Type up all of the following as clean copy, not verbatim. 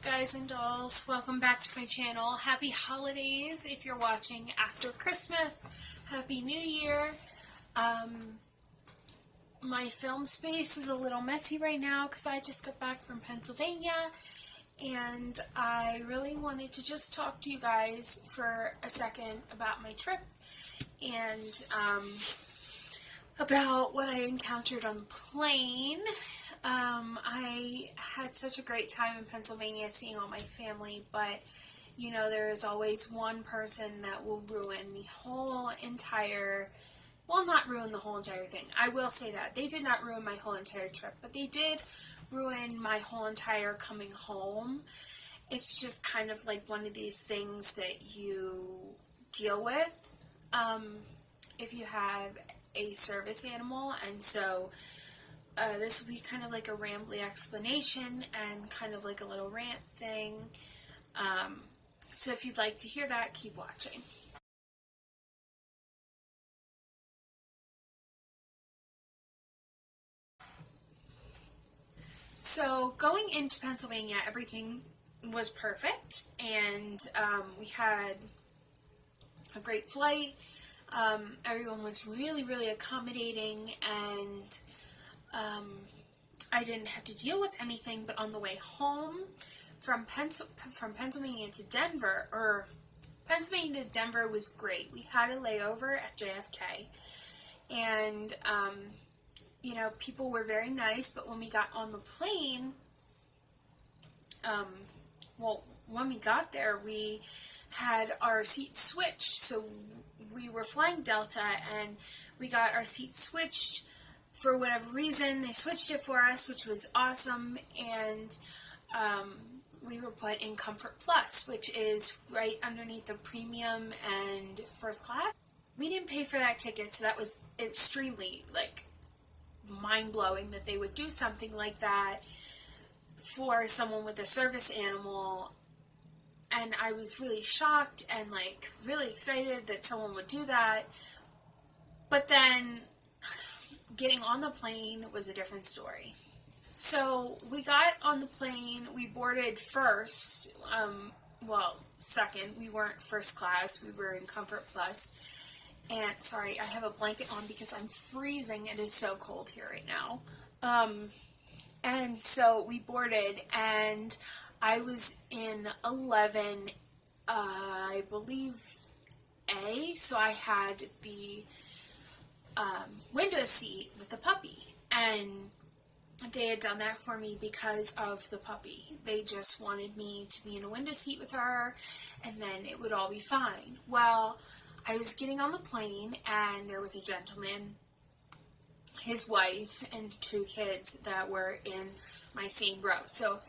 guys and dolls? Welcome back to my channel. Happy holidays if you're watching after Christmas. Happy New Year. My film space is a little messy right now because I just got back from Pennsylvania and I really wanted to just talk to you guys for a second about my trip and about what I encountered on the plane. I had such a great time in Pennsylvania seeing all my family, but you know, there is always one person that will ruin the whole entire, well, not ruin the whole entire thing. I will say that. They did not ruin my whole entire trip, but they did ruin my whole entire coming home. It's just kind of like one of these things that you deal with if you have a service animal, and so this will be kind of like a rambly explanation and kind of like a little rant thing. So if you'd like to hear that, keep watching. So going into Pennsylvania, everything was perfect, and we had a great flight. Everyone was really, really accommodating, and I didn't have to deal with anything. But on the way home from Pennsylvania to Denver, or Pennsylvania to Denver was great. We had a layover at JFK, and you know, people were very nice, but when we got on the plane, well, when we got there, we had our seats switched. So we were flying Delta, and we got our seats switched for whatever reason. They switched it for us, which was awesome, and we were put in Comfort Plus, which is right underneath the premium and first class. We didn't pay for that ticket, so that was extremely, like, mind-blowing that they would do something like that for someone with a service animal. And I was really shocked and like really excited that someone would do that. But then getting on the plane was a different story. So we got on the plane, we boarded first, well, second. We weren't first class, we were in Comfort Plus. And sorry, I have a blanket on because I'm freezing. It is so cold here right now. And so we boarded, and I was in 11, I believe, A, so I had the window seat with the puppy, and they had done that for me because of the puppy. They just wanted me to be in a window seat with her, and then it would all be fine. Well, I was getting on the plane, and there was a gentleman, his wife, and two kids that were in my same row. So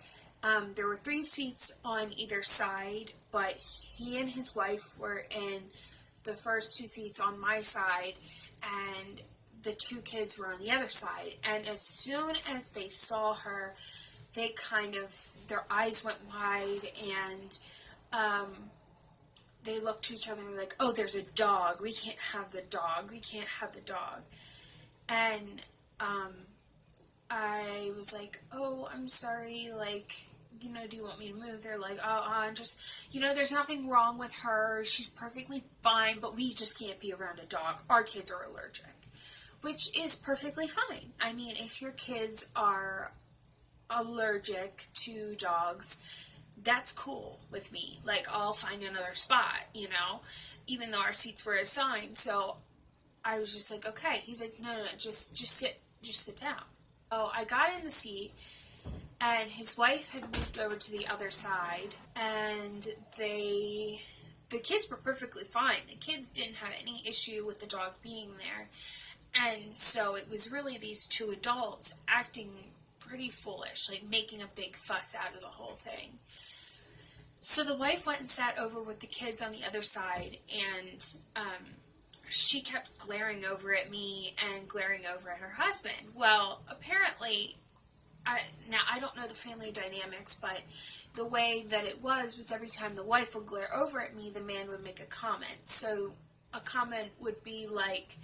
there were 3 seats on either side, but he and his wife were in the first 2 seats on my side, and the 2 kids were on the other side. And as soon as they saw her, they kind of, their eyes went wide, and they looked to each other and were like, oh, there's a dog. We can't have the dog. We can't have the dog. And I was like, oh, I'm sorry, like, you know, do you want me to move? They're like, just, you know, there's nothing wrong with her. She's perfectly fine, but we just can't be around a dog. Our kids are allergic, which is perfectly fine. I mean, if your kids are allergic to dogs, that's cool with me. Like, I'll find another spot, you know, even though our seats were assigned. So I was just like, okay. He's like, no, just sit down. So I got in the seat, and his wife had moved over to the other side, and the kids were perfectly fine. The kids didn't have any issue with the dog being there. And so it was really these 2 adults acting pretty foolish, like making a big fuss out of the whole thing. So the wife went and sat over with the kids on the other side, and she kept glaring over at me and glaring over at her husband. Well, apparently, now I don't know the family dynamics, but the way that it was every time the wife would glare over at me, the man would make a comment. So a comment would be like,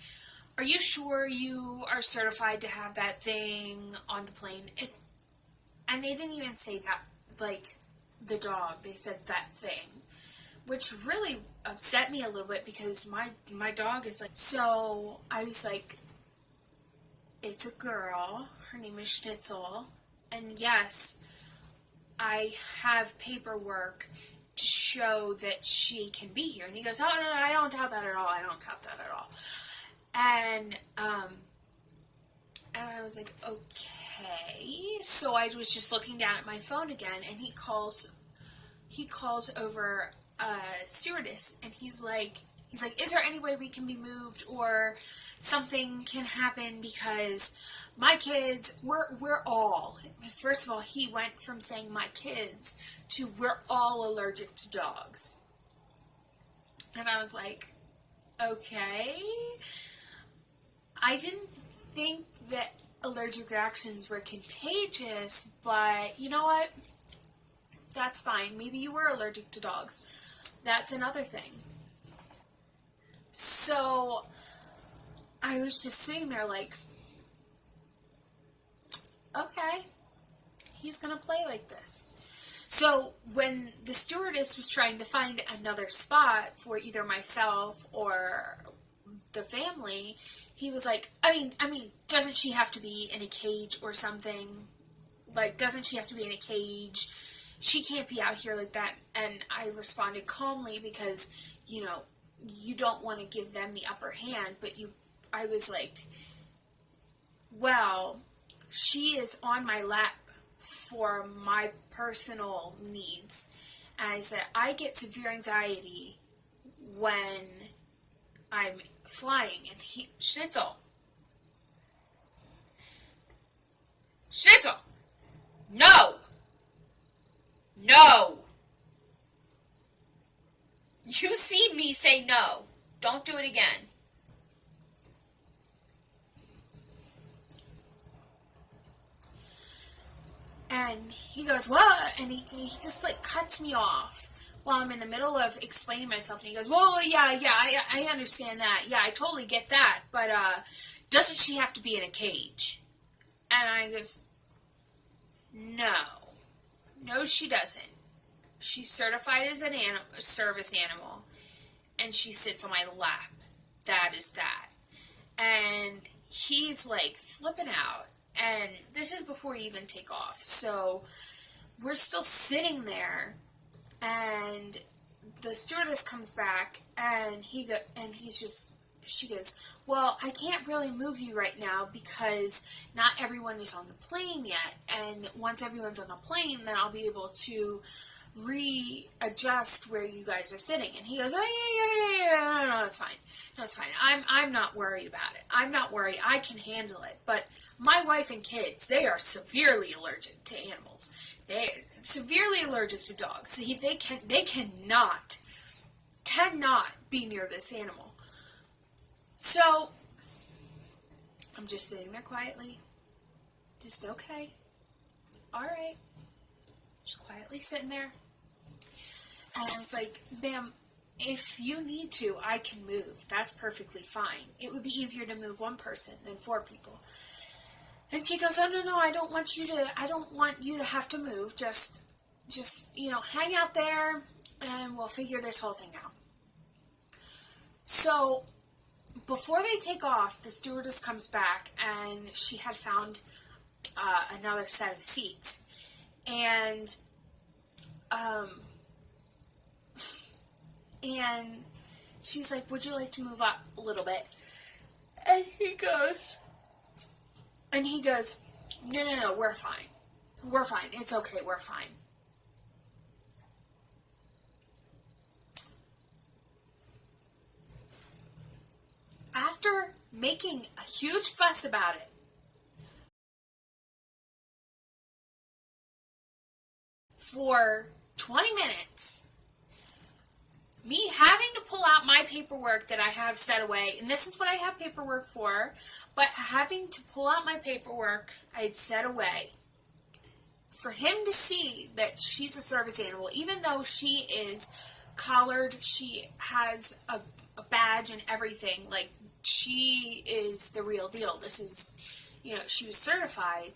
are you sure you are certified to have that thing on the plane? And they didn't even say that, like, the dog. They said that thing, which really upset me a little bit because my dog is like, so I was like, it's a girl, her name is Schnitzel, and yes, I have paperwork to show that she can be here. And he goes, oh, no, I don't doubt that at all. I don't doubt that at all. And I was like, okay. So I was just looking down at my phone again, and he calls over a stewardess, and he's like, is there any way we can be moved or something can happen, because my kids, we're all, first of all, he went from saying my kids to we're all allergic to dogs. And I was like, okay. I didn't think that allergic reactions were contagious, but you know what? That's fine. Maybe you were allergic to dogs. That's another thing. So I was just sitting there like, okay, he's going to play like this. So when the stewardess was trying to find another spot for either myself or the family, he was like, I mean, doesn't she have to be in a cage or something? Like, doesn't she have to be in a cage? She can't be out here like that. And I responded calmly because, you know, you don't want to give them the upper hand, but I was like, well, she is on my lap for my personal needs. And I said, I get severe anxiety when I'm flying. And Schnitzel, no. You see me say no. Don't do it again. And he goes, what? And he just like cuts me off while I'm in the middle of explaining myself. And he goes, well, yeah, I understand that. Yeah, I totally get that. But doesn't she have to be in a cage? And I goes, no, she doesn't. She's certified as a service animal, and she sits on my lap. That is that. And he's like flipping out. And this is before you even take off. So we're still sitting there, and the stewardess comes back, and she goes, well, I can't really move you right now because not everyone is on the plane yet. And once everyone's on the plane, then I'll be able to readjust where you guys are sitting. And he goes, oh, yeah, no, it's fine. No, it's fine. I'm not worried about it. I'm not worried. I can handle it. But my wife and kids, they are severely allergic to animals. They're severely allergic to dogs. They cannot be near this animal. So I'm just sitting there quietly. Just okay. All right. Just quietly sitting there. And I was like, ma'am, if you need to, I can move. That's perfectly fine. It would be easier to move one person than 4 people. And she goes, oh, no, I don't want you to have to move. Just, hang out there and we'll figure this whole thing out. So before they take off, the stewardess comes back and she had found another set of seats. And she's like, would you like to move up a little bit? And he goes, no, we're fine. We're fine. It's okay, we're fine. After making a huge fuss about it, for 20 minutes, me having to pull out my paperwork that I have set away, and this is what I have paperwork for, but having to pull out my paperwork I had set away, for him to see that she's a service animal, even though she is collared, she has a badge and everything, like, she is the real deal. This is, she was certified,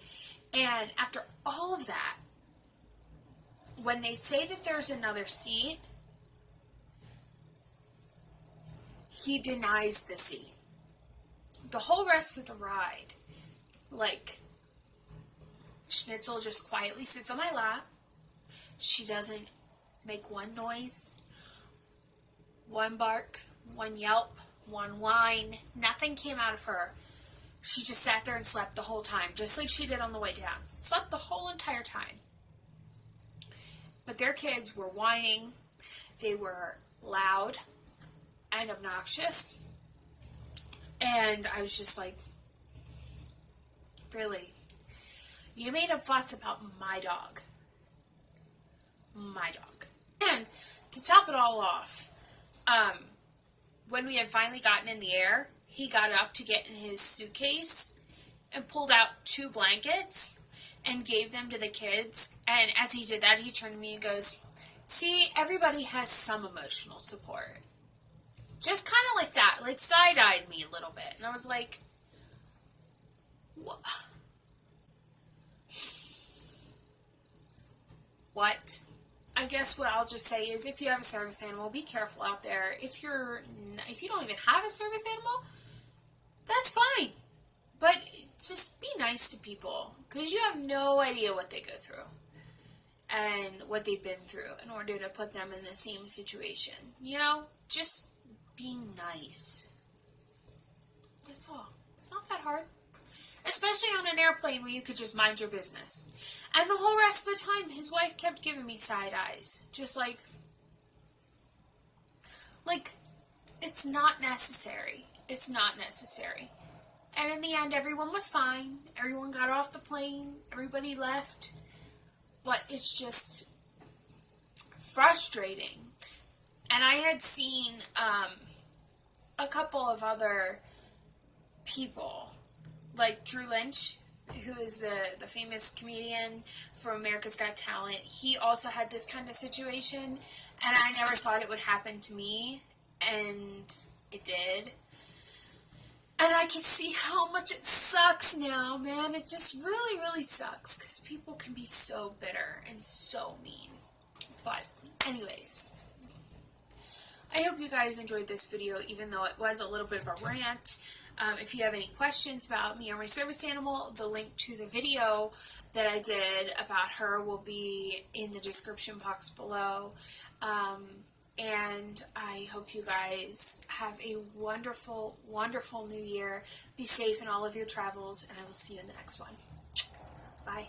and after all of that, when they say that there's another seat, he denies the seat. The whole rest of the ride, like, Schnitzel just quietly sits on my lap. She doesn't make one noise, one bark, one yelp, one whine. Nothing came out of her. She just sat there and slept the whole time, just like she did on the way down. Slept the whole entire time. But their kids were whining. They were loud and obnoxious. And I was just like, really? You made a fuss about my dog. My dog. And to top it all off, when we had finally gotten in the air, he got up to get in his suitcase and pulled out 2 blankets and gave them to the kids. And as he did that, he turned to me and goes, see, everybody has some emotional support. Just kind of like that, like side-eyed me a little bit. And I was like, what? I guess what I'll just say is, if you have a service animal, be careful out there. If you don't even have a service animal, that's fine. But just be nice to people, because you have no idea what they go through and what they've been through in order to put them in the same situation. You know, just be nice. That's all. It's not that hard. Especially on an airplane where you could just mind your business. And the whole rest of the time, his wife kept giving me side eyes. Just like, it's not necessary. It's not necessary. And in the end, everyone was fine. Everyone got off the plane. Everybody left. But it's just frustrating. And I had seen a couple of other people, like Drew Lynch, who is the famous comedian from America's Got Talent. He also had this kind of situation, and I never thought it would happen to me, and it did. And I can see how much it sucks now, man. It just really, really sucks, because people can be so bitter and so mean. But anyways, I hope you guys enjoyed this video, even though it was a little bit of a rant. If you have any questions about me or my service animal, the link to the video that I did about her will be in the description box below. And I hope you guys have a wonderful, wonderful new year. Be safe in all of your travels, and I will see you in the next one. Bye.